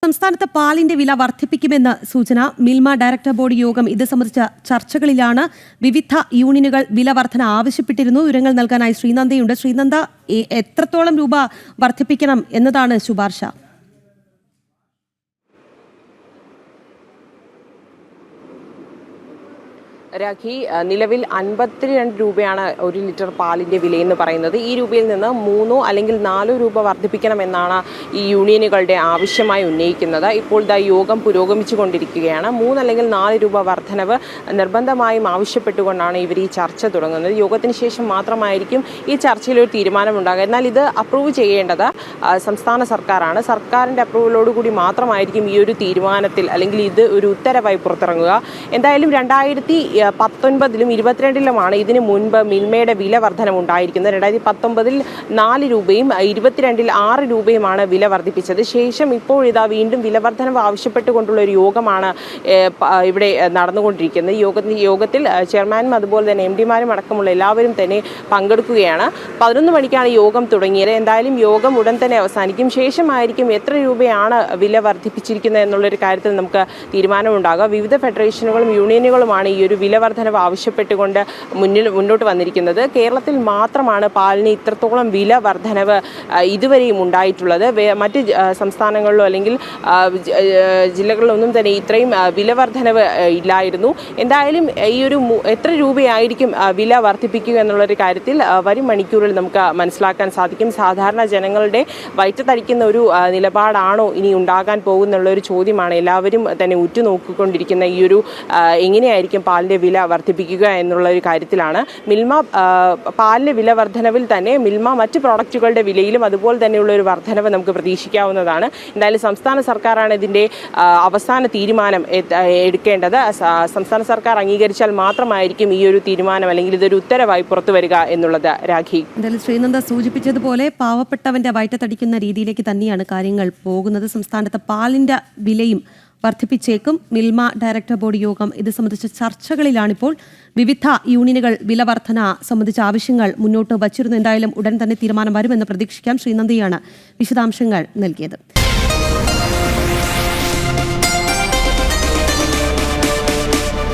സംസ്ഥാനത്ത് പാലിന്റെ വില വർദ്ധിപ്പിക്കുമെന്ന് സൂചന. മിൽമ ഡയറക്ടർ ബോർഡ് യോഗം ഇത് സംബന്ധിച്ച ചർച്ചകളിലാണ്. വിവിധ യൂണിയനുകൾ വില വർധന ആവശ്യപ്പെട്ടിരുന്നു. വിവരങ്ങൾ നൽകാനായി ശ്രീനന്ദയുണ്ട്. ശ്രീനന്ദ, എത്രത്തോളം രൂപ വർദ്ധിപ്പിക്കണം എന്നതാണ് ശുപാർശ? രാഖി, നിലവിൽ 52 രൂപയാണ് 1 ലിറ്റർ പാലിൻ്റെ വിലയെന്ന് പറയുന്നത്. ഈ രൂപയിൽ നിന്ന് 3 അല്ലെങ്കിൽ 4 രൂപ വർദ്ധിപ്പിക്കണമെന്നാണ് ഈ യൂണിയനുകളുടെ ആവശ്യമായി ഉന്നയിക്കുന്നത്. ഇപ്പോൾ യോഗം പുരോഗമിച്ചു കൊണ്ടിരിക്കുകയാണ്. 3 അല്ലെങ്കിൽ 4 രൂപ വർധനവ് നിർബന്ധമായും ആവശ്യപ്പെട്ടുകൊണ്ടാണ് ഇവർ ഈ ചർച്ച തുടങ്ങുന്നത്. യോഗത്തിന് ശേഷം മാത്രമായിരിക്കും ഈ ചർച്ചയിലൊരു തീരുമാനമുണ്ടാകുക. എന്നാൽ ഇത് അപ്രൂവ് ചെയ്യേണ്ടത് സംസ്ഥാന സർക്കാരാണ്. സർക്കാരിൻ്റെ അപ്രൂവലോടുകൂടി മാത്രമായിരിക്കും ഈ ഒരു തീരുമാനത്തിൽ അല്ലെങ്കിൽ ഇത് ഒരു ഉത്തരവായി പുറത്തിറങ്ങുക. എന്തായാലും 2019-ലും 2022-ലുമാണ് ഇതിനു മുൻപ് മിൽമയുടെ വില വർധനം ഉണ്ടായിരിക്കുന്നത്. 2019-ൽ 4 രൂപയും 2022-ൽ 6 രൂപയുമാണ് വില വർദ്ധിപ്പിച്ചത്. ശേഷം ഇപ്പോൾ ഇതാ വീണ്ടും വില വർധനവ് ആവശ്യപ്പെട്ടുകൊണ്ടുള്ള ഒരു യോഗമാണ് ഇവിടെ നടന്നുകൊണ്ടിരിക്കുന്നത്. യോഗത്തിൽ ചെയർമാനും അതുപോലെ തന്നെ MD-മാരും അടക്കമുള്ള എല്ലാവരും തന്നെ പങ്കെടുക്കുകയാണ്. 11 മണിക്കാണ് യോഗം തുടങ്ങിയത്. എന്തായാലും യോഗം ഉടൻ തന്നെ അവസാനിക്കും. ശേഷമായിരിക്കും എത്ര രൂപയാണ് വില വർദ്ധിപ്പിച്ചിരിക്കുന്നത് എന്നുള്ളൊരു കാര്യത്തിൽ നമുക്ക് തീരുമാനമുണ്ടാകുക. വിവിധ ഫെഡറേഷനുകളും യൂണിയനുകളുമാണ് ഈ ഒരു വില വർധനവ് ആവശ്യപ്പെട്ടുകൊണ്ട് മുന്നോട്ട് വന്നിരിക്കുന്നത്. കേരളത്തിൽ മാത്രമാണ് പാലിന് ഇത്രത്തോളം വില വർധനവ് ഇതുവരെയും ഉണ്ടായിട്ടുള്ളത്. മറ്റ് സംസ്ഥാനങ്ങളിലോ അല്ലെങ്കിൽ ജില്ലകളിലൊന്നും തന്നെ ഇത്രയും വില വർധനവ് ഇല്ലായിരുന്നു. എന്തായാലും ഈ ഒരു എത്ര രൂപയായിരിക്കും വില വർദ്ധിപ്പിക്കുക എന്നുള്ളൊരു കാര്യത്തിൽ വരും മണിക്കൂറിൽ നമുക്ക് മനസ്സിലാക്കാൻ സാധിക്കും. സാധാരണ ജനങ്ങളുടെ വയറ്റത്തടിക്കുന്ന ഒരു നിലപാടാണോ ഇനി ഉണ്ടാകാൻ പോകുന്നുള്ളൊരു ചോദ്യമാണ് എല്ലാവരും തന്നെ ഉറ്റുനോക്കിക്കൊണ്ടിരിക്കുന്ന. ഈ ഒരു എങ്ങനെയായിരിക്കും പാലിൻ്റെ വില വർദ്ധിപ്പിക്കുക എന്നുള്ള ഒരു കാര്യത്തിലാണ്. മിൽമ പാലിൻ്റെ വില വർധനവിൽ തന്നെ മിൽമ മറ്റ് പ്രോഡക്റ്റുകളുടെ വിലയിലും അതുപോലെ തന്നെയുള്ള ഒരു വർധനവ് നമുക്ക് പ്രതീക്ഷിക്കാവുന്നതാണ്. എന്തായാലും സംസ്ഥാന സർക്കാരാണ് ഇതിൻ്റെ അവസാന തീരുമാനം എടുക്കേണ്ടത്. സംസ്ഥാന സർക്കാർ അംഗീകരിച്ചാൽ മാത്രമായിരിക്കും ഈ ഒരു തീരുമാനം അല്ലെങ്കിൽ ഇതൊരു ഉത്തരവായി പുറത്തു വരിക എന്നുള്ളത്. രാഖി, എന്തായാലും ശ്രീനന്ദ സൂചിപ്പിച്ചതുപോലെ പാവപ്പെട്ടവന്റെ വയറ്റത്തടിക്കുന്ന രീതിയിലേക്ക് തന്നെയാണ് കാര്യങ്ങൾ പോകുന്നത്. സംസ്ഥാനത്ത് പാലിന്റെ വിലയും വർദ്ധിപ്പിച്ചേക്കും. മിൽമ ഡയറക്ടർ ബോർഡ് യോഗം ഇത് സംബന്ധിച്ച ചർച്ചകളിലാണിപ്പോൾ. വിവിധ യൂണിയനുകൾ വില വർധന സംബന്ധിച്ച ആവശ്യങ്ങൾ മുന്നോട്ട് വച്ചിരുന്നു. എന്തായാലും ഉടൻ തന്നെ തീരുമാനം വരുമെന്ന് പ്രതീക്ഷിക്കാം. ശ്രീനന്ദയാണ് വിശദാംശങ്ങൾ നൽകിയത്.